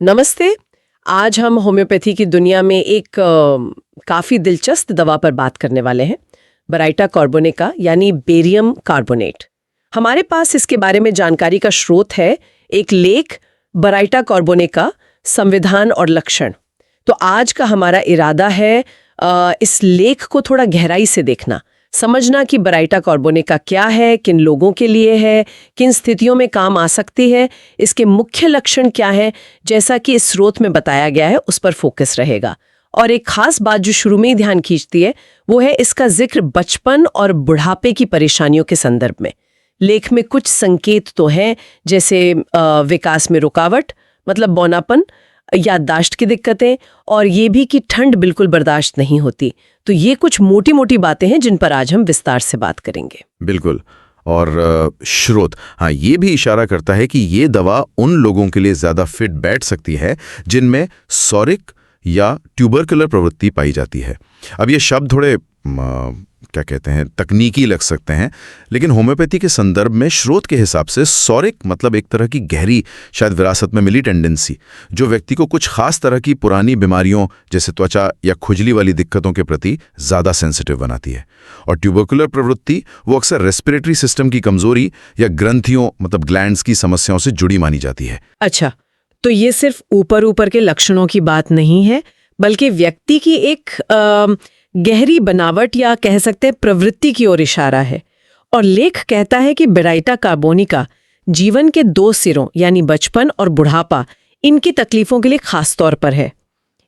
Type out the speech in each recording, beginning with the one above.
नमस्ते। आज हम होम्योपैथी की दुनिया में एक काफ़ी दिलचस्प दवा पर बात करने वाले हैं, बराइटा कार्बोनेका यानी बेरियम कार्बोनेट। हमारे पास इसके बारे में जानकारी का स्रोत है एक लेख, बराइटा कार्बोनेका संविधान और लक्षण। तो आज का हमारा इरादा है इस लेख को थोड़ा गहराई से देखना, समझना कि बराइटा कार्बोनेका क्या है, किन लोगों के लिए है, किन स्थितियों में काम आ सकती है, इसके मुख्य लक्षण क्या है, जैसा कि इस स्रोत में बताया गया है उस पर फोकस रहेगा। और एक खास बात जो शुरू में ही ध्यान खींचती है वो है इसका जिक्र बचपन और बुढ़ापे की परेशानियों के संदर्भ में। लेख में कुछ संकेत तो हैं, जैसे विकास में रुकावट मतलब बौनापन, याददाश्त की दिक्कतें, और ये भी कि ठंड बिल्कुल बर्दाश्त नहीं होती। तो ये कुछ मोटी मोटी बातें हैं जिन पर आज हम विस्तार से बात करेंगे। बिल्कुल। और स्रोत ये भी इशारा करता है कि ये दवा उन लोगों के लिए ज्यादा फिट बैठ सकती है जिनमें सॉरिक या ट्यूबरकुलर प्रवृत्ति पाई जाती है। अब ये शब्द थोड़े क्या कहते हैं, तकनीकी लग सकते हैं, लेकिन होम्योपैथी के संदर्भ में स्रोत के हिसाब से सॉरिक मतलब एक तरह की गहरी, शायद विरासत में मिली टेंडेंसी, जो व्यक्ति को कुछ खास तरह की पुरानी बीमारियों जैसे त्वचा या खुजली वाली दिक्कतों के प्रति ज्यादा सेंसिटिव बनाती है। और ट्यूबरकुलर प्रवृत्ति वो अक्सर रेस्पिरेटरी सिस्टम की कमजोरी या ग्रंथियों मतलब ग्लैंड्स की समस्याओं से जुड़ी मानी जाती है। अच्छा, तो ये सिर्फ ऊपर ऊपर के लक्षणों की बात नहीं है, बल्कि व्यक्ति की एक गहरी बनावट या कह सकते हैं प्रवृत्ति की ओर इशारा है। और लेख कहता है कि बराइटा कार्बोनेका जीवन के दो सिरों यानी बचपन और बुढ़ापा, इनकी तकलीफों के लिए खास तौर पर है।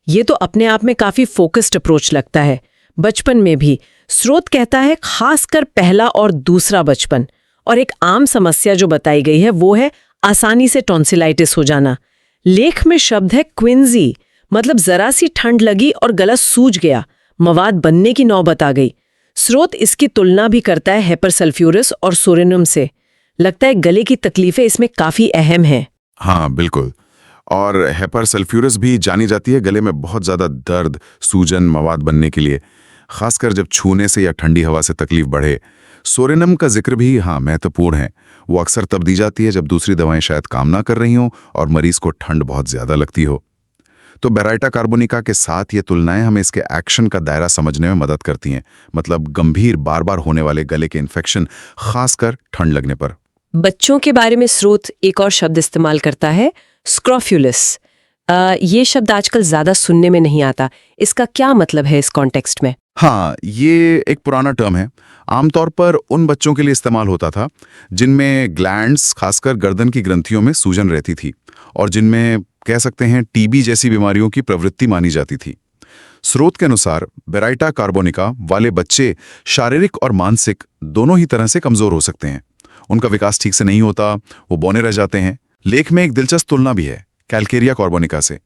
ये तो अपने आप में काफी फोकस्ड अप्रोच लगता है। बचपन में भी स्रोत कहता है खासकर पहला और दूसरा बचपन। और एक आम समस्या जो बताई गई है वो है आसानी से टॉन्सिलाइटिस हो जाना। लेख में शब्द है क्विंजी, मतलब जरा सी ठंड लगी और गला सूज गया, मवाद बनने की नौबत आ गई। स्रोत इसकी तुलना भी करता है हेपरसल्फ्यूरस और सोरेनम से। लगता है गले की तकलीफें इसमें काफी अहम हैं। हाँ बिल्कुल। और हेपरसल्फ्यूरस भी जानी जाती है गले में बहुत ज्यादा दर्द, सूजन, मवाद बनने के लिए, खासकर जब छूने से या ठंडी हवा से तकलीफ बढ़े। सोरेनम का जिक्र भी महत्वपूर्ण है। वो अक्सर तब दी जाती है जब दूसरी दवाएं शायद काम ना कर रही हों और मरीज को ठंड बहुत ज्यादा लगती हो। तो बराइटा कार्बोनेका के साथ ये तुलनाएं हमें इसके एक्शन का दायरा समझने में मदद करती हैं, मतलब गंभीर बार बार होने वाले गले के इन्फेक्शन, खासकर ठंड लगने पर। बच्चों के बारे में स्रोत एक और शब्द इस्तेमाल करता है, स्क्रोफ्यूलिस। ये शब्द आजकल ज्यादा सुनने में नहीं आता। इसका क्या मतलब है इस कॉन्टेक्स्ट में? हाँ, ये एक पुराना टर्म है। आमतौर पर उन बच्चों के लिए इस्तेमाल होता था जिनमें ग्लैंड्स, खासकर गर्दन की ग्रंथियों में सूजन रहती थी और जिनमें कह सकते हैं टीबी जैसी बीमारियों की प्रवृत्ति मानी जाती थी। स्रोत के अनुसार बराइटा कार्बोनेका वाले बच्चे शारीरिक और मानसिक दोनों ही तरह से कमजोर हो सकते हैं। उनका विकास ठीक से नहीं होता, वो बौने रह जाते हैं। लेख में एक दिलचस्प तुलना भी है कैलकेरिया कार्बोनेका से।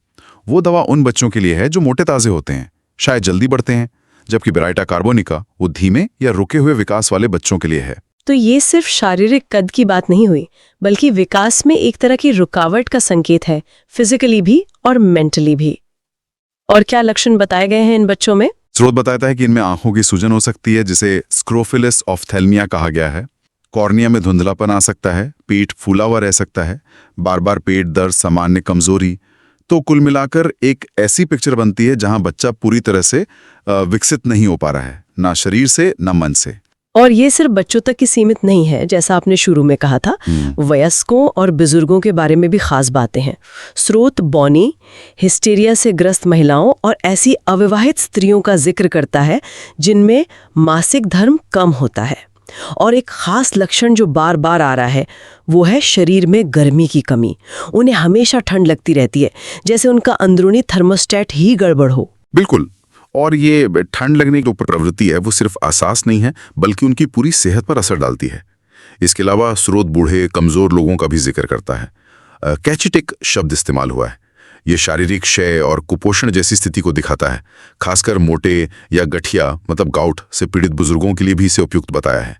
वो दवा उन बच्चों के लिए है जो मोटे ताजे होते हैं, शायद जल्दी बढ़ते हैं, जबकि बराइटा कार्बोनेका वो धीमे या रुके हुए विकास वाले बच्चों के लिए है। तो ये सिर्फ शारीरिक कद की बात नहीं हुई, बल्कि विकास में एक तरह की रुकावट का संकेत है, फिजिकली भी और मेंटली भी। और क्या लक्षण बताए गए हैं इन बच्चों में? स्रोत बताता है कि इनमें आंखों की सूजन हो सकती है, जिसे स्क्रोफिलिस ऑफ्थेल्मिया कहा गया है। कॉर्निया में धुंधलापन आ सकता है, पेट फूला हुआ रह सकता है, बार बार पेट दर्द, सामान्य कमजोरी। तो कुल मिलाकर एक ऐसी पिक्चर बनती है जहां बच्चा पूरी तरह से विकसित नहीं हो पा रहा है, ना शरीर से ना मन से। और ये सिर्फ बच्चों तक की सीमित नहीं है, जैसा आपने शुरू में कहा था। वयस्कों और बुजुर्गों के बारे में भी खास बातें हैं। स्रोत बौनी, हिस्टीरिया से ग्रस्त महिलाओं और ऐसी अविवाहित स्त्रियों का जिक्र करता है जिनमें मासिक धर्म कम होता है। और एक खास लक्षण जो बार बार आ रहा है वो है शरीर में गर्मी की कमी। उन्हें हमेशा ठंड लगती रहती है, जैसे उनका अंदरूनी थर्मोस्टेट ही गड़बड़ हो। बिल्कुल। और ये ठंड लगने की ऊपर प्रवृत्ति है वो सिर्फ एहसास नहीं है, बल्कि उनकी पूरी सेहत पर असर डालती है। इसके अलावा स्रोत बूढ़े कमजोर लोगों का भी जिक्र करता है। कैचिटिक शब्द इस्तेमाल हुआ है। ये शारीरिक क्षय और कुपोषण जैसी स्थिति को दिखाता है, खासकर मोटे या गठिया मतलब गाउट से पीड़ित बुजुर्गों के लिए भी इसे उपयुक्त बताया है।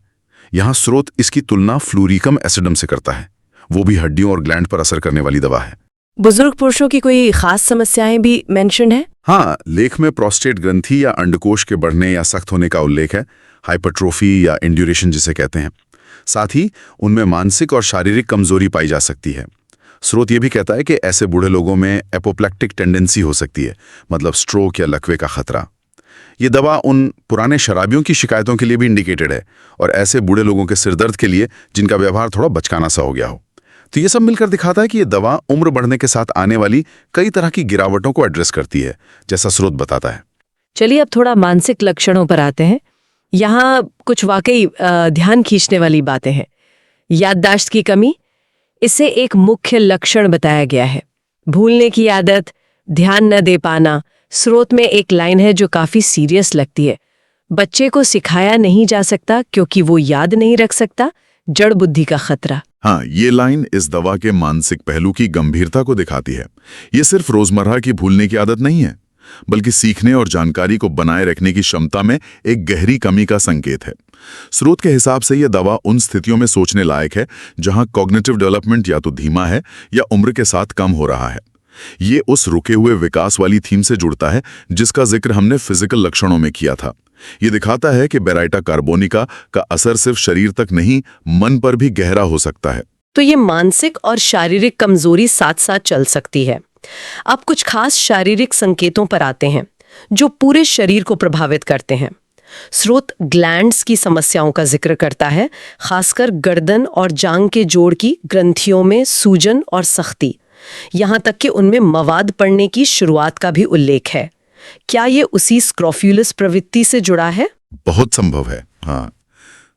यहाँ स्रोत इसकी तुलना फ्लूरिकम एसिडम से करता है, वो भी हड्डियों और ग्लैंड पर असर करने वाली दवा है। बुजुर्ग पुरुषों की कोई खास समस्याएं भी मेंशन है? हाँ, लेख में प्रोस्टेट ग्रंथि या अंडकोश के बढ़ने या सख्त होने का उल्लेख है, हाइपरट्रोफी या इंड्यूरेशन जिसे कहते हैं। साथ ही उनमें मानसिक और शारीरिक कमजोरी पाई जा सकती है। स्रोत ये भी कहता है कि ऐसे बूढ़े लोगों में एपोप्लेक्टिक टेंडेंसी हो सकती है, मतलब स्ट्रोक या लकवे का खतरा। ये दवा उन पुराने शराबियों की शिकायतों के लिए भी इंडिकेटेड है और ऐसे बूढ़े लोगों के सिरदर्द के लिए जिनका व्यवहार थोड़ा बचकाना सा हो गया हो। तो ये सब मिलकर दिखाता है कि ये दवा उम्र बढ़ने के साथ आने वाली कई तरह की गिरावटों को एड्रेस करती है, जैसा स्रोत बताता है। चलिए अब थोड़ा मानसिक लक्षणों पर आते हैं। यहाँ कुछ वाकई ध्यान खींचने वाली बातें हैं। याददाश्त की कमी, इसे एक मुख्य लक्षण बताया गया है। भूलने की आदत, ध्यान न दे पाना। स्रोत में एक लाइन है जो काफी सीरियस लगती है। बच्चे को सिखाया नहीं जा सकता क्योंकि वो याद नहीं रख सकता, जड़ बुद्धि का खतरा। हाँ, ये लाइन इस दवा के मानसिक पहलू की गंभीरता को दिखाती है। ये सिर्फ रोजमर्रा की भूलने की आदत नहीं है, बल्कि सीखने और जानकारी को बनाए रखने की क्षमता में एक गहरी कमी का संकेत है। स्रोत के हिसाब से यह दवा उन स्थितियों में सोचने लायक है जहां कॉग्निटिव डेवलपमेंट या तो धीमा है या उम्र के साथ कम हो रहा है। ये उस रुके हुए विकास वाली थीम से जुड़ता है जिसका जिक्र हमने फिजिकल लक्षणों में किया था। ये दिखाता है कि बेराइटा कार्बोनिका का असर सिर्फ शरीर तक नहीं, मन पर भी गहरा हो सकता है। तो ये मानसिक और शारीरिक कमजोरी साथ साथ चल सकती है। अब कुछ खास शारीरिक संकेतों पर आते हैं जो पूरे शरीर को प्रभावित करते हैं। स्रोत ग्लैंड्स की समस्याओं का जिक्र करता है, खासकर गर्दन और जांग के जोड़ की ग्रंथियों में सूजन और सख्ती, यहाँ तक कि उनमें मवाद पड़ने की शुरुआत का भी उल्लेख है। क्या ये उसी स्क्रोफुलस प्रवृत्ति से जुड़ा है? बहुत संभव है, हाँ।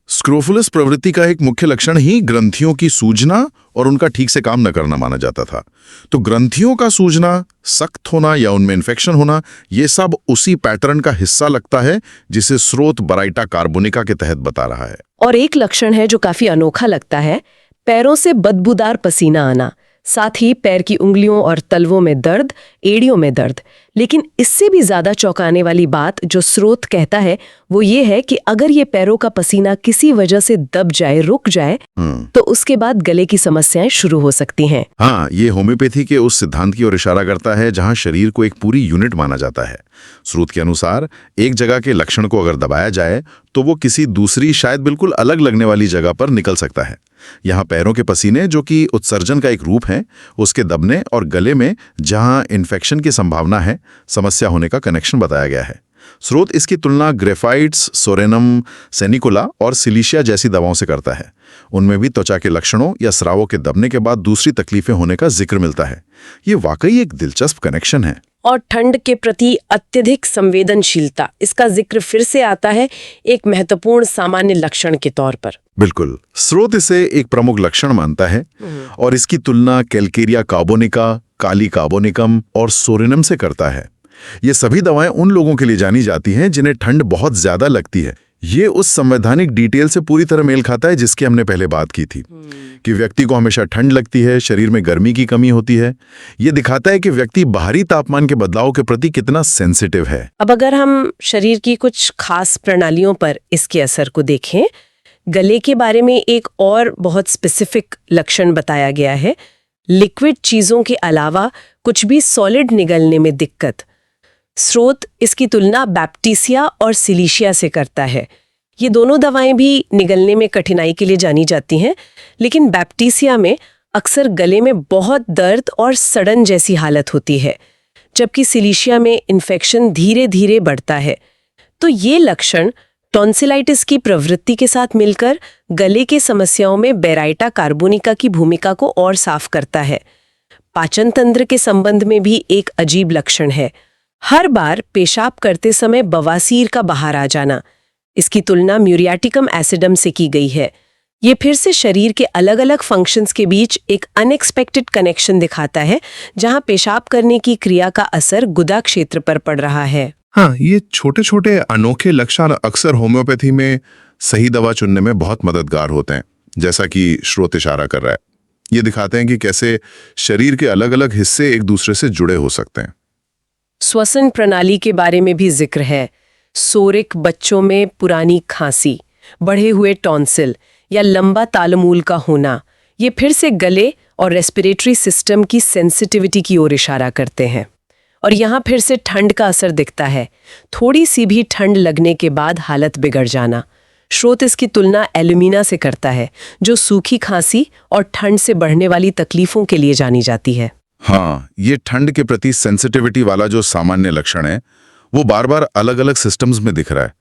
स्क्रोफुलस प्रवृत्ति का एक मुख्य लक्षण ही ग्रंथियों की सूजना और उनका ठीक से काम न करना माना जाता था। तो ग्रंथियों का सूजना, सख्त होना या उनमें इन्फेक्शन होना, ये सब उसी पैटर्न का हिस्सा लगता है जिसे स्रोत बेराइटा कार्बोनिका के तहत बता रहा है। और एक लक्षण है जो काफी अनोखा लगता है, पैरों से बदबूदार पसीना आना, साथ ही पैर की उंगलियों और तलवों में दर्द, एड़ियों में दर्द। लेकिन इससे भी ज्यादा चौंकाने वाली बात जो स्रोत कहता है वो ये है कि अगर ये पैरों का पसीना किसी वजह से दब जाए, रुक जाए, तो उसके बाद गले की समस्याएं शुरू हो सकती हैं। हाँ, ये होम्योपैथी के उस सिद्धांत की ओर इशारा करता है जहां शरीर को एक पूरी यूनिट माना जाता है। स्रोत के अनुसार एक जगह के लक्षण को अगर दबाया जाए तो वो किसी दूसरी, शायद बिल्कुल अलग लगने वाली जगह पर निकल सकता है। यहाँ पैरों के पसीने, जो कि उत्सर्जन का एक रूप है, उसके दबने और गले में जहां इन्फेक्शन की संभावना है, समस्या होने का कनेक्शन बताया गया है। स्रोत इसकी तुलना ग्रेफाइट्स, सोरेनम, सेनिकोला और सिलिशिया जैसी दवाओं से करता है। उनमें भी त्वचा के लक्षणों या स्रावों के दबने के बाद दूसरी तकलीफें होने का जिक्र मिलता है। ये वाकई एक दिलचस्प कनेक्शन है। और ठंड के प्रति अत्यधिक संवेदनशीलता, इसका जिक्र फिर से आता है एक महत्वपूर्ण सामान्य लक्षण के तौर पर। बिल्कुल, स्रोत इसे एक प्रमुख लक्षण मानता है और इसकी तुलना कैल्केरिया कार्बोनिका, काली कार्बोनिकम और सोरेनम से करता है। ये सभी दवाएं उन लोगों के लिए जानी जाती हैं जिन्हें ठंड बहुत ज्यादा लगती है। ये उस संवैधानिक डिटेल से पूरी तरह मेल खाता है जिसकी हमने पहले बात की थी कि व्यक्ति को हमेशा ठंड लगती है, शरीर में गर्मी की कमी होती है। ये दिखाता है कि व्यक्ति बाहरी तापमान के बदलाव के प्रति कितना सेंसिटिव है। अब अगर हम शरीर की कुछ खास प्रणालियों पर इसके असर को देखें, गले के बारे में एक और बहुत स्पेसिफिक लक्षण बताया गया है, लिक्विड चीजों के अलावा कुछ भी सॉलिड निगलने में दिक्कत। स्रोत इसकी तुलना बैप्टीसिया और सिलिशिया से करता है। ये दोनों दवाएं भी निगलने में कठिनाई के लिए जानी जाती हैं, लेकिन बैप्टीसिया में अक्सर गले में बहुत दर्द और सड़न जैसी हालत होती है, जबकि सिलिशिया में इन्फेक्शन धीरे धीरे बढ़ता है। तो ये लक्षण टॉन्सिलाइटिस की प्रवृत्ति के साथ मिलकर गले के समस्याओं में बेराइटा कार्बोनिका की भूमिका को और साफ करता है। पाचन तंत्र के संबंध में भी एक अजीब लक्षण है, हर बार पेशाब करते समय बवासीर का बाहर आ जाना। इसकी तुलना म्यूरियाटिकम एसिडम से की गई है। ये फिर से शरीर के अलग अलग फंक्शंस के बीच एक अनएक्सपेक्टेड कनेक्शन दिखाता है, जहां पेशाब करने की क्रिया का असर गुदा क्षेत्र पर पड़ रहा है। हाँ, ये छोटे छोटे अनोखे लक्षण अक्सर होम्योपैथी में सही दवा चुनने में बहुत मददगार होते हैं, जैसा कि स्रोत इशारा कर रहा है। ये दिखाते हैं कि कैसे शरीर के अलग अलग हिस्से एक दूसरे से जुड़े हो सकते हैं। श्वसन प्रणाली के बारे में भी जिक्र है। सोरिक बच्चों में पुरानी खांसी, बढ़े हुए टॉन्सिल या लंबा तालमूल का होना, ये फिर से गले और रेस्पिरेटरी सिस्टम की सेंसिटिविटी की ओर इशारा करते हैं। और यहाँ फिर से ठंड का असर दिखता है। थोड़ी सी भी ठंड लगने के बाद हालत बिगड़ जाना। स्रोत इसकी तुलना एल्यूमिना से करता है, जो सूखी खांसी और ठंड से बढ़ने वाली तकलीफों के लिए जानी जाती है। हाँ, ये ठंड के प्रति सेंसिटिविटी वाला जो सामान्य लक्षण है वो बार बार अलग अलग सिस्टम्स में दिख रहा है,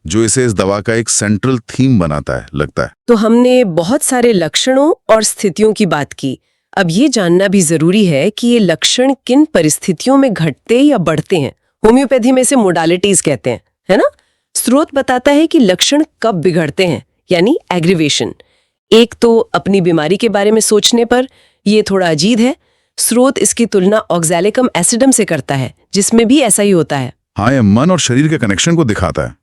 जो इसे इस दवा का एक सेंट्रल थीम बनाता है लगता है। तो हमने बहुत सारे लक्षणों और स्थितियों की बात की। अब ये जानना भी जरूरी है कि ये लक्षण किन परिस्थितियों में घटते या बढ़ते हैं। होम्योपैथी में इसे मोडालिटीज कहते हैं, है ना। स्रोत बताता है कि लक्षण कब बिगड़ते हैं, यानी एग्रीवेशन। एक तो अपनी बीमारी के बारे में सोचने पर, ये थोड़ा अजीब है। स्रोत इसकी तुलना ऑक्सैलिकम एसिडम से करता है, जिसमें भी ऐसा ही होता है। हाँ, ये मन और शरीर के कनेक्शन को दिखाता है।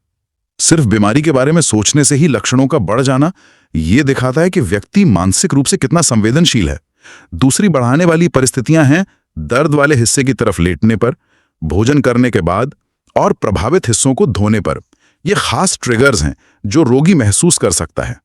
सिर्फ बीमारी के बारे में सोचने से ही लक्षणों का बढ़ जाना ये दिखाता है कि व्यक्ति मानसिक रूप से कितना संवेदनशील है। दूसरी बढ़ाने वाली परिस्थितियां हैं दर्द वाले हिस्से की तरफ लेटने पर, भोजन करने के बाद और प्रभावित हिस्सों को धोने पर। ये खास ट्रिगर्स हैं जो रोगी महसूस कर सकता है,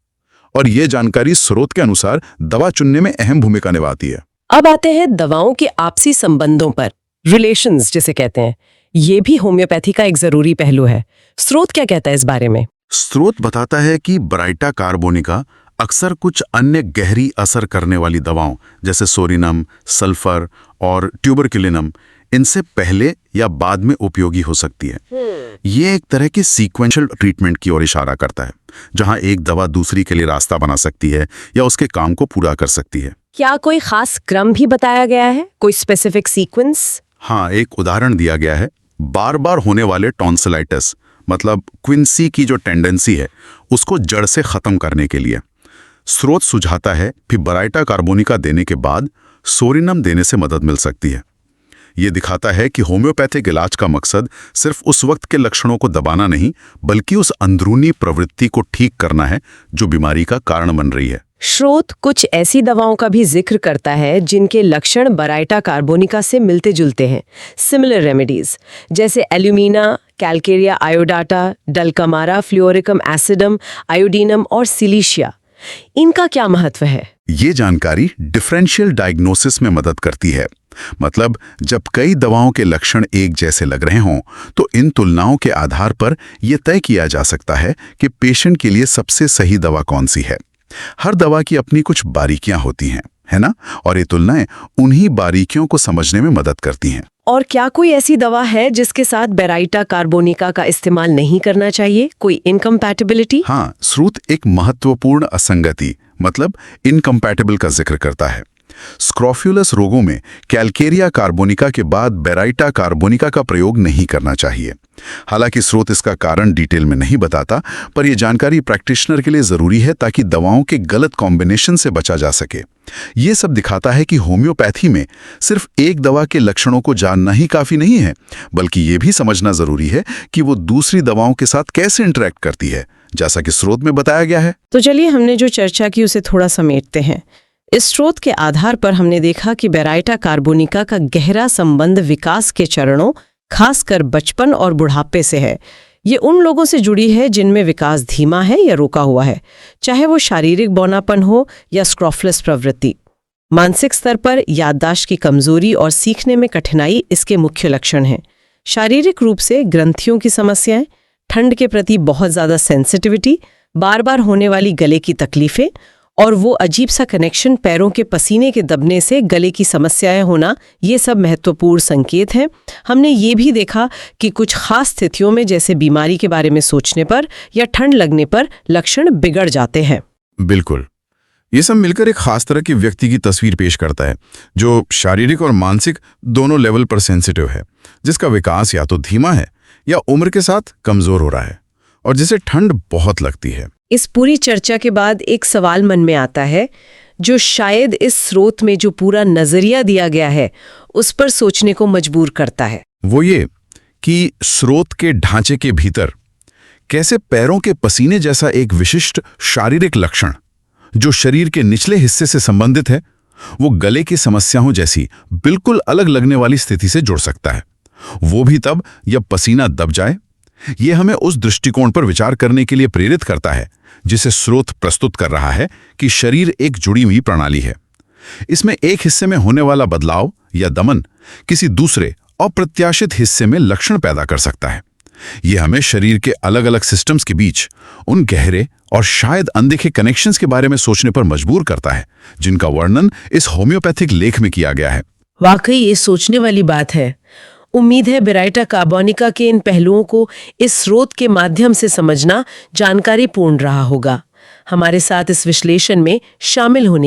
और ये जानकारी स्रोत के अनुसार दवा चुनने में अहम भूमिका निभाती है। अब आते हैं दवाओं के आपसी संबंधों पर, रिलेशंस जिसे कहते हैं। ये भी होम्योपैथी का एक जरूरी पहलू है। स्रोत क्या कहता है इस बारे में? स्रोत बताता है कि ब्राइटा कार्बोनिका अक्सर कुछ अन्य गहरी असर करने वाली दवाओं जैसे सोरिनम, सल्फर और ट्यूबरक्युलिनम इनसे पहले या बाद में उपयोगी हो सकती है। ये एक तरह की सीक्वेंशियल ट्रीटमेंट की ओर इशारा करता है, जहां एक दवा दूसरी के लिए रास्ता बना सकती है या उसके काम को पूरा कर सकती है। क्या कोई खास क्रम भी बताया गया है, कोई स्पेसिफिक सीक्वेंस? हाँ, एक उदाहरण दिया गया है। बार बार होने वाले टॉन्सिलाइटिस मतलब क्विंसी की जो टेंडेंसी है उसको जड़ से खत्म करने के लिए स्रोत सुझाता है कि ब्राइटा कार्बोनिका देने के बाद सोरिनम देने से मदद मिल सकती है। ये दिखाता है कि होम्योपैथिक इलाज का मकसद सिर्फ उस वक्त के लक्षणों को दबाना नहीं, बल्कि उस अंदरूनी प्रवृत्ति को ठीक करना है जो बीमारी का कारण बन रही है। स्रोत कुछ ऐसी दवाओं का भी जिक्र करता है जिनके लक्षण ब्राइटा कार्बोनिका से मिलते जुलते हैं, सिमिलर रेमेडीज, जैसे एल्यूमिना, कैलकेरिया आयोडाटा, डलकमारा, फ्लोरिकम एसिडम, आयोडीनम और सिलीशिया। इनका क्या महत्व है? ये जानकारी डिफरेंशियल डायग्नोसिस में मदद करती है। मतलब जब कई दवाओं के लक्षण एक जैसे लग रहे हों तो इन तुलनाओं के आधार पर यह तय किया जा सकता है कि पेशेंट के लिए सबसे सही दवा कौन सी है। हर दवा की अपनी कुछ बारीकियां होती हैं, है ना, और ये तुलनाएं उन्हीं बारीकियों को समझने में मदद करती हैं। और क्या कोई ऐसी दवा है जिसके साथ ब्राइटा कार्बोनिका का इस्तेमाल नहीं करना चाहिए, कोई इनकम्पैटिबिलिटी? हाँ, स्रोत एक महत्वपूर्ण असंगति मतलब इनकम्पैटिबल का जिक्र करता है। स्क्रोफ्यूलस रोगों में कैलकेरिया कार्बोनिका के बाद ब्राइटा कार्बोनिका का प्रयोग नहीं करना चाहिए। हालांकि स्रोत इसका कारण डिटेल में नहीं बताता, पर यह जानकारी प्रैक्टिशनर के लिए जरूरी है ताकि दवाओं के गलत कॉम्बिनेशन से बचा जा सके। ये सब दिखाता है कि होम्योपैथी में सिर्फ एक दवा के लक्षणों को जानना ही काफी नहीं है, बल्कि ये भी समझना जरूरी है कि वो दूसरी दवाओं के साथ कैसे इंटरेक्ट करती है, जैसा कि स्रोत में बताया गया है। तो चलिए हमने जो चर्चा की उसे थोड़ा समेटते हैं। इस स्रोत के आधार पर हमने देखा कि ब्राइटा कार्बोनिका का गहरा संबंध विकास के चरणों, खासकर बचपन और बुढ़ापे से है। ये उन लोगों से जुड़ी है जिनमें विकास धीमा है या रुका हुआ है, चाहे वो शारीरिक बौनापन हो या स्क्रोफलेस प्रवृत्ति। मानसिक स्तर पर याददाश्त की कमजोरी और सीखने में कठिनाई इसके मुख्य लक्षण हैं। शारीरिक रूप से ग्रंथियों की समस्याएं, ठंड के प्रति बहुत ज्यादा सेंसिटिविटी, बार बार होने वाली गले की तकलीफें और वो अजीब सा कनेक्शन पैरों के पसीने के दबने से गले की समस्याएं होना, ये सब महत्वपूर्ण संकेत हैं। हमने ये भी देखा कि कुछ खास स्थितियों में जैसे बीमारी के बारे में सोचने पर या ठंड लगने पर लक्षण बिगड़ जाते हैं। बिल्कुल, ये सब मिलकर एक खास तरह की व्यक्ति की तस्वीर पेश करता है जो शारीरिक और मानसिक दोनों लेवल पर सेंसिटिव है, जिसका विकास या तो धीमा है या उम्र के साथ कमजोर हो रहा है और जिसे ठंड बहुत लगती है। इस पूरी चर्चा के बाद एक सवाल मन में आता है जो शायद इस स्रोत में जो पूरा नजरिया दिया गया है उस पर सोचने को मजबूर करता है। वो ये कि स्रोत के ढांचे के भीतर कैसे पैरों के पसीने जैसा एक विशिष्ट शारीरिक लक्षण जो शरीर के निचले हिस्से से संबंधित है, वो गले की समस्याओं जैसी बिल्कुल अलग लगने वाली स्थिति से जुड़ सकता है, वो भी तब जब पसीना दब जाए। ये हमें उस दृष्टिकोण पर विचार करने के लिए प्रेरित करता है जिसे स्रोत प्रस्तुत कर रहा है कि शरीर एक जुड़ी हुई प्रणाली है। इसमें एक हिस्से में होने वाला बदलाव या दमन किसी दूसरे अप्रत्याशित हिस्से में लक्षण पैदा कर सकता है। ये हमें शरीर के अलग अलग सिस्टम्स के बीच उन गहरे और शायद अनदेखे कनेक्शंस के बारे में सोचने पर मजबूर करता है, जिनका वर्णन इस होम्योपैथिक लेख में किया गया है। वाकई ये सोचने वाली बात है। उम्मीद है बेराइटा कार्बोनिका के इन पहलुओं को इस स्रोत के माध्यम से समझना जानकारीपूर्ण रहा होगा। हमारे साथ इस विश्लेषण में शामिल होने